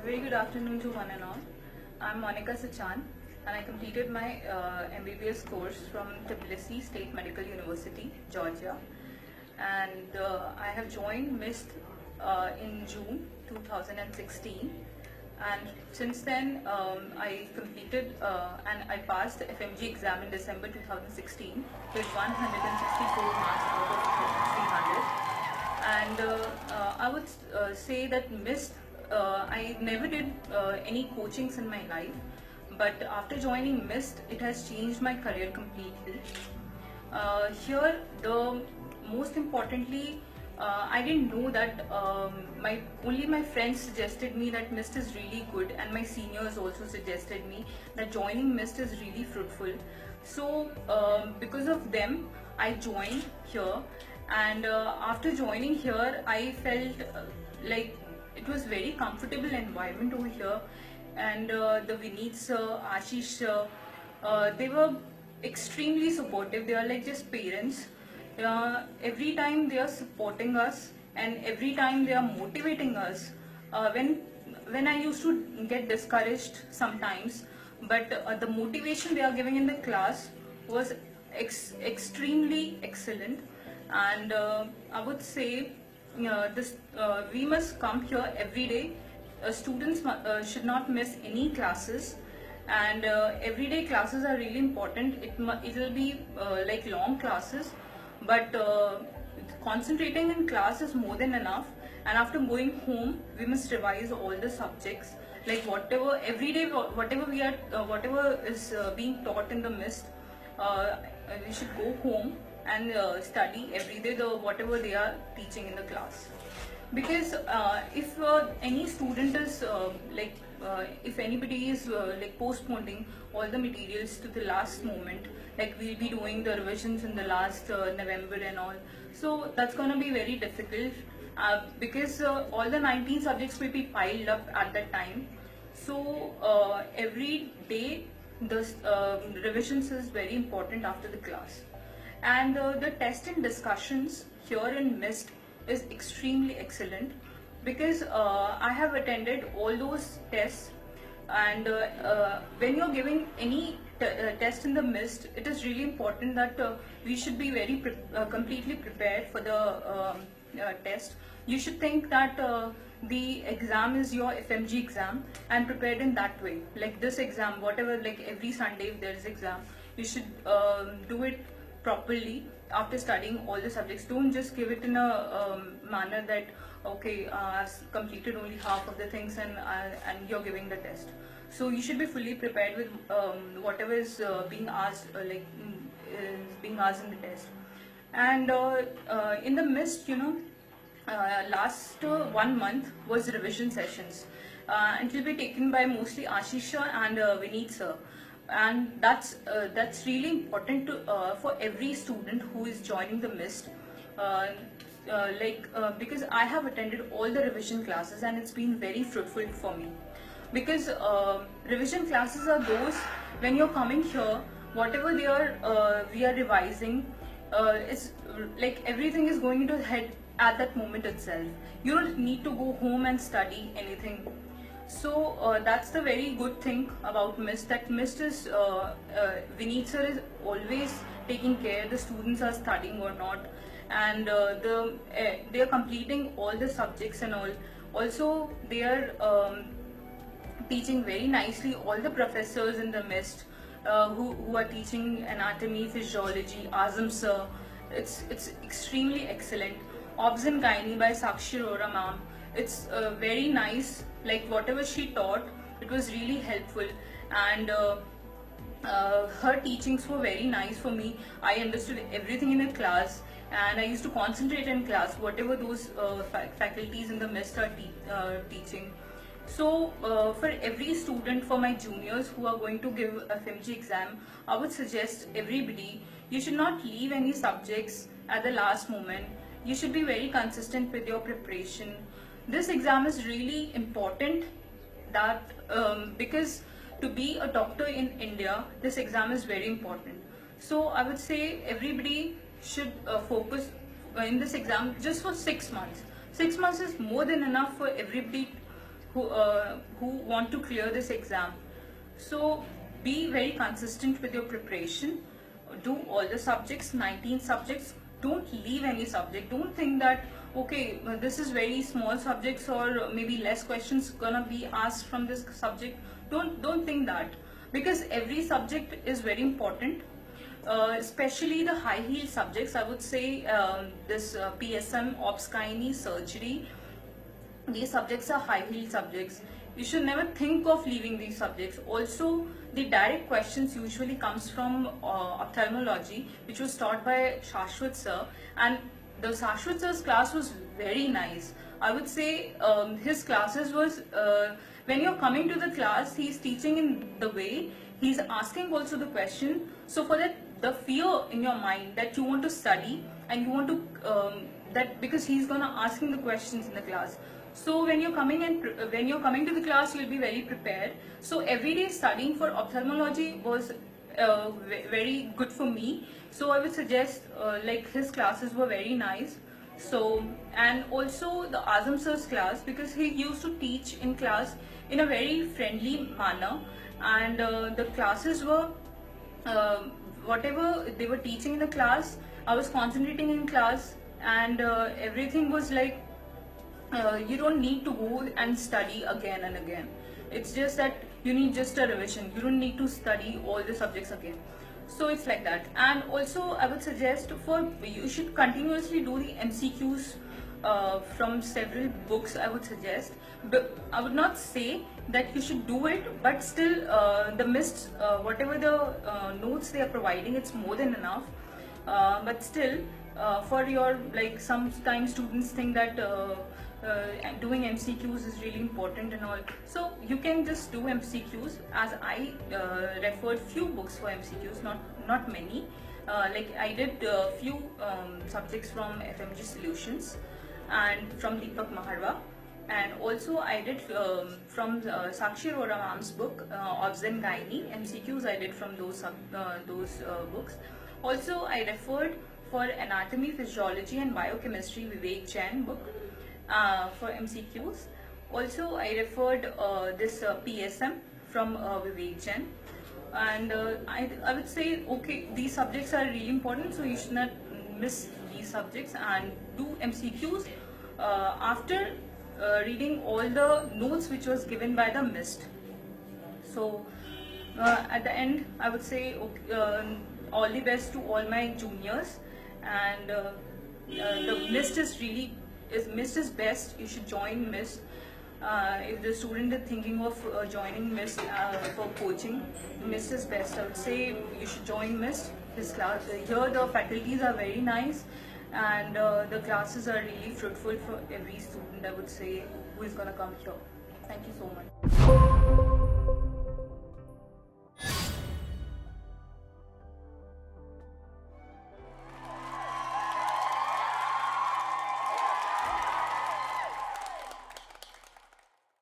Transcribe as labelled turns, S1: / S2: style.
S1: Very good afternoon to one and all. I'm Monica Sachan and I completed my MBBS course from Tbilisi State Medical University, Georgia. And I have joined MIST in June 2016. And since then, I completed and I passed the FMG exam in December 2016 with 164 marks out of 300. And I would say that MIST, I never did any coachings in my life, but after joining MIST, it has changed my career completely. Here, the most importantly, I didn't know that only my friends suggested me that MIST is really good, and my seniors also suggested me that joining MIST is really fruitful. So because of them, I joined here, and after joining here, I felt like it was very comfortable environment over here, and the Vineet sir, Ashish sir, they were extremely supportive. They are like just parents. Every time they are supporting us, and every time they are motivating us. When I used to get discouraged sometimes, but the motivation they are giving in the class was extremely excellent, and I would say we must come here every day. Students should not miss any classes, and everyday classes are really important. It will be like long classes, but concentrating in class is more than enough. And after going home, we must revise all the subjects, like whatever every day, whatever is being taught in the MIST. We should go home and study every day the whatever they are teaching in the class. Because if any student is if anybody is like postponing all the materials to the last moment, like we'll be doing the revisions in the last November and all, so that's going to be very difficult because all the 19 subjects will be piled up at that time. So every day the revisions is very important after the class. And the test and discussions here in MIST is extremely excellent, because I have attended all those tests, and when you're giving any test in the MIST, it is really important that we should be very completely prepared for the test. You should think that the exam is your FMG exam and prepared in that way. Like this exam, whatever, like every Sunday if there is exam, you should do it properly after studying all the subjects. Don't just give it in a manner that okay, I've completed only half of the things and you're giving the test. So you should be fully prepared with whatever is being asked, is being asked in the test. And in the MIST, last 1 month was revision sessions. It will be taken by mostly Ashish sir and Vineet sir. And that's really important for every student who is joining the MIST, because I have attended all the revision classes and it's been very fruitful for me. Because revision classes are those when you're coming here, whatever we are revising, it's like everything is going into the head at that moment itself. You don't need to go home and study anything. So that's the very good thing about MIST, that MIST is, Vineet sir is always taking care the students are studying or not, and they are completing all the subjects and all. Also they are teaching very nicely. All the professors in the MIST who are teaching anatomy, physiology, Azam sir, it's extremely excellent. Obs and Gynae by Sakshi Arora ma'am, it's very nice. Like whatever she taught, it was really helpful, and her teachings were very nice for me. I understood everything in the class, and I used to concentrate in class, whatever those faculties in the MIST are teaching. So for every student, for my juniors who are going to give a FMG exam, I would suggest everybody, you should not leave any subjects at the last moment. You should be very consistent with your preparation. This exam is really important, that because to be a doctor in India, this exam is very important. So I would say everybody should focus in this exam just for 6 months. 6 months is more than enough for everybody who want to clear this exam. So be very consistent with your preparation. Do all the subjects, 19 subjects. Don't leave any subject. Don't think that okay, this is very small subjects or maybe less questions gonna be asked from this subject. Don't think that, because every subject is very important. Especially the high heel subjects, I would say this PSM, Obs Gynae, surgery. These subjects are high heel subjects. You should never think of leaving these subjects. Also, the direct questions usually comes from ophthalmology, which was taught by Shashwat sir, and the Shashwat sir's class was very nice. I would say his classes was when you're coming to the class, he's teaching in the way, he's asking also the question. So for that, the fear in your mind that you want to study and you want to that because he's gonna asking the questions in the class. So when you're coming to the class, you'll be very prepared. So every day studying for ophthalmology was very good for me. So I would suggest like his classes were very nice. So, and also the Azam sir's class, because he used to teach in class in a very friendly manner, and the classes were whatever they were teaching in the class, I was concentrating in class, and everything was like you don't need to go and study again and again. It's just that you need just a revision. You don't need to study all the subjects again. So it's like that. And also I would suggest you should continuously do the MCQs from several books. I would suggest, but I would not say that you should do it, but still the missed whatever the notes they are providing, it's more than enough. But still for your, like, sometimes students think that doing MCQs is really important and all, so you can just do MCQs, as I referred few books for MCQs, not many. Like I did few subjects from FMG Solutions and from Deepak Maharwa, and also I did from Sakshi Arora ma'am's book, Obs and Gynae. MCQs I did from those books. Also I referred for Anatomy, Physiology and Biochemistry, Vivek Jain book for MCQs. Also I referred this PSM from Vivek Jain. And I would say, okay, these subjects are really important, so you should not miss these subjects and do MCQs after reading all the notes which was given by the MIST. So at the end, I would say all the best to all my juniors, and the MIST is best. You should join MIST. If the student is thinking of joining MIST for coaching, MIST is best. I would say you should join MIST. His class here, the faculties are very nice, and the classes are really fruitful for every student, I would say, who is gonna come here. Thank you so much.